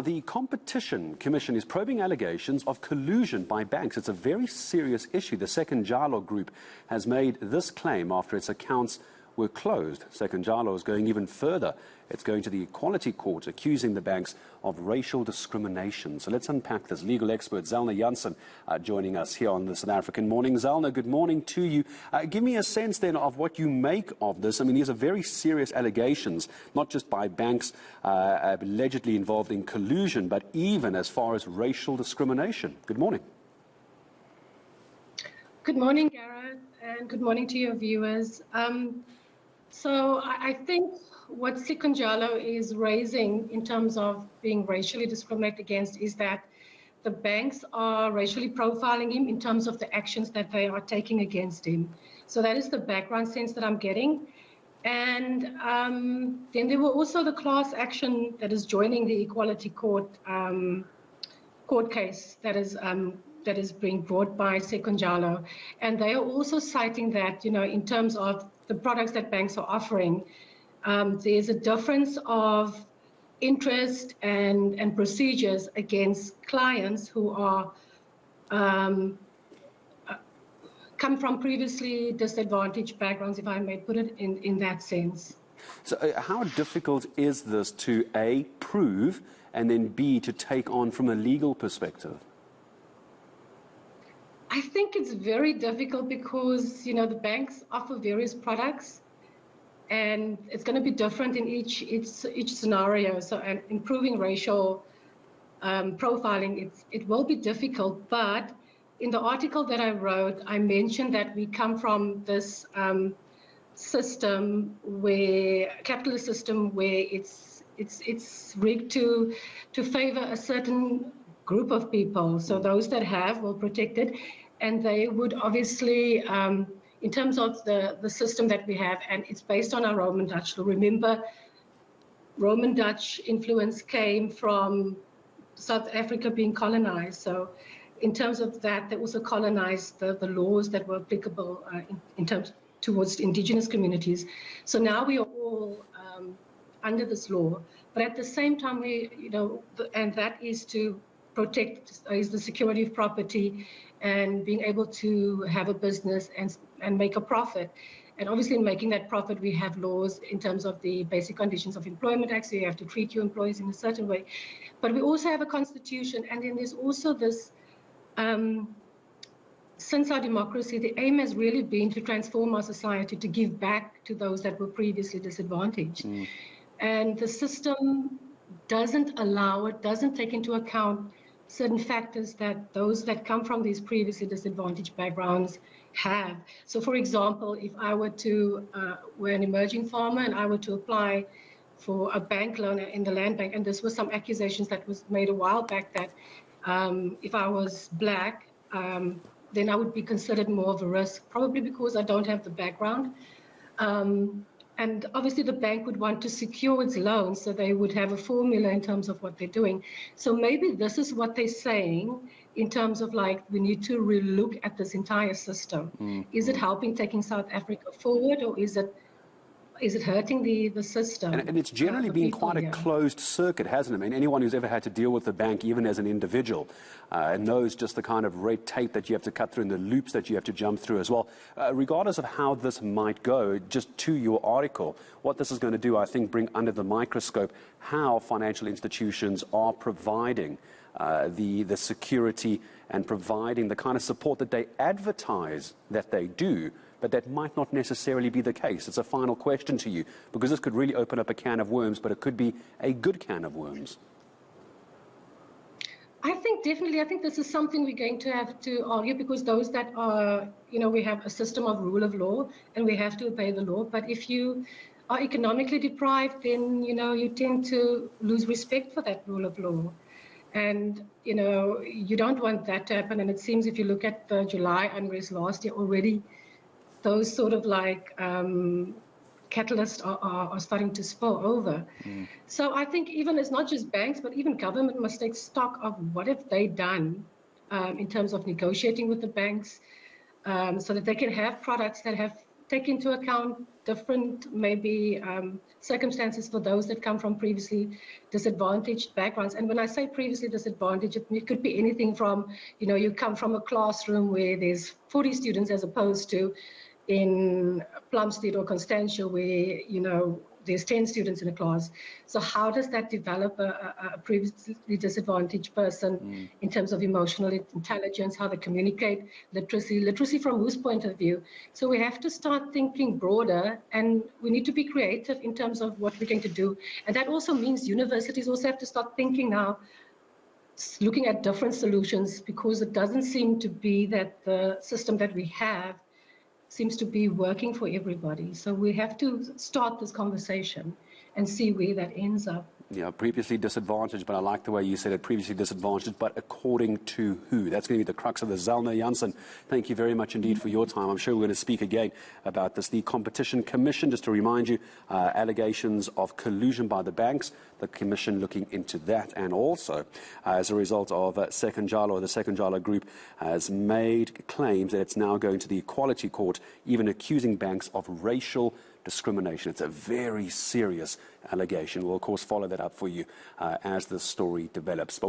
The Competition Commission is probing allegations of collusion by banks. It's a very serious issue. The Sekunjalo Group has made this claim after its accounts were closed. Sekunjalo is going even further. It's going to the Equality Court, accusing the banks of racial discrimination. So let's unpack this. Legal expert Zelna Jansen joining us here on the South African Morning. Zelna, good morning to you. Give me a sense then of what you make of this. I mean, these are very serious allegations, not just by banks allegedly involved in collusion, but even as far as racial discrimination. Good morning. Good morning, Gareth, and good morning to your viewers. So I think what Sekunjalo is raising in terms of being racially discriminated against is that the banks are racially profiling him in terms of the actions that they are taking against him. So that is the background sense that I'm getting. And then there were also the class action that is joining the Equality Court court case that is being brought by Sekunjalo. And they are also citing that, in terms of the products that banks are offering, there's a difference of interest and procedures against clients who are come from previously disadvantaged backgrounds, if I may put it in that sense. So how difficult is this to A, prove, and then B, to take on from a legal perspective? I think it's very difficult because, the banks offer various products and it's going to be different in each scenario. So, and improving racial profiling, it will be difficult. But in the article that I wrote, I mentioned that we come from this system capitalist system where it's rigged to favor a certain group of people. So those that have will protect it, and they would obviously, in terms of the system that we have, and it's based on our Roman Dutch law. Remember, Roman Dutch influence came from South Africa being colonized. So in terms of that, they also colonized the laws that were applicable in terms towards indigenous communities. So now we are all under this law, but at the same time, and that is to protect the security of property and being able to have a business and make a profit. And obviously in making that profit, we have laws in terms of the Basic Conditions of Employment Act, so you have to treat your employees in a certain way. But we also have a constitution, and then there's also this, since our democracy, the aim has really been to transform our society, to give back to those that were previously disadvantaged. And the system doesn't allow it, doesn't take into account certain factors that those that come from these previously disadvantaged backgrounds have. So for example, if I were we're an emerging farmer and I were to apply for a bank loan in the land bank, and this was some accusations that was made a while back that if I was black, then I would be considered more of a risk, probably because I don't have the background. And obviously the bank would want to secure its loans, so they would have a formula in terms of what they're doing. So maybe this is what they're saying in terms of we need to relook at this entire system. Is it helping taking South Africa forward, or is it hurting the system? And it's generally been quite a closed circuit, hasn't it? I mean, anyone who's ever had to deal with the bank, even as an individual, knows just the kind of red tape that you have to cut through and the loops that you have to jump through as well. Regardless of how this might go, just to your article, what this is going to do, I think, bring under the microscope how financial institutions are providing the security and providing the kind of support that they advertise that they do, but that might not necessarily be the case. It's a final question to you, because this could really open up a can of worms, but it could be a good can of worms. I think this is something we're going to have to argue, because those that are, we have a system of rule of law and we have to obey the law. But if you are economically deprived, then, you tend to lose respect for that rule of law. And, you don't want that to happen. And it seems if you look at the July unrest last year already, those sort of catalysts are starting to spill over. So I think even it's not just banks, but even government must take stock of what have they done in terms of negotiating with the banks so that they can have products that have take into account different maybe circumstances for those that come from previously disadvantaged backgrounds. And when I say previously disadvantaged, it could be anything from, you come from a classroom where there's 40 students as opposed to in Plumstead or Constantia where, there's 10 students in a class. So how does that develop a previously disadvantaged person in terms of emotional intelligence, how they communicate, literacy from whose point of view? So we have to start thinking broader, and we need to be creative in terms of what we're going to do. And that also means universities also have to start thinking now, looking at different solutions, because it doesn't seem to be that the system that we have seems to be working for everybody. So we have to start this conversation and see where that ends up. Yeah, previously disadvantaged, but I like the way you said it, previously disadvantaged, but according to who? That's going to be the crux of this. Zelna Jansen, thank you very much indeed for your time. I'm sure we're going to speak again about this. The Competition Commission, just to remind you, allegations of collusion by the banks, the Commission looking into that. And also, as a result of Second Jalo, the Second Jalo Group has made claims that it's now going to the Equality Court, even accusing banks of racial discrimination. It's a very serious allegation. We'll, of course, follow that up for you as the story develops. But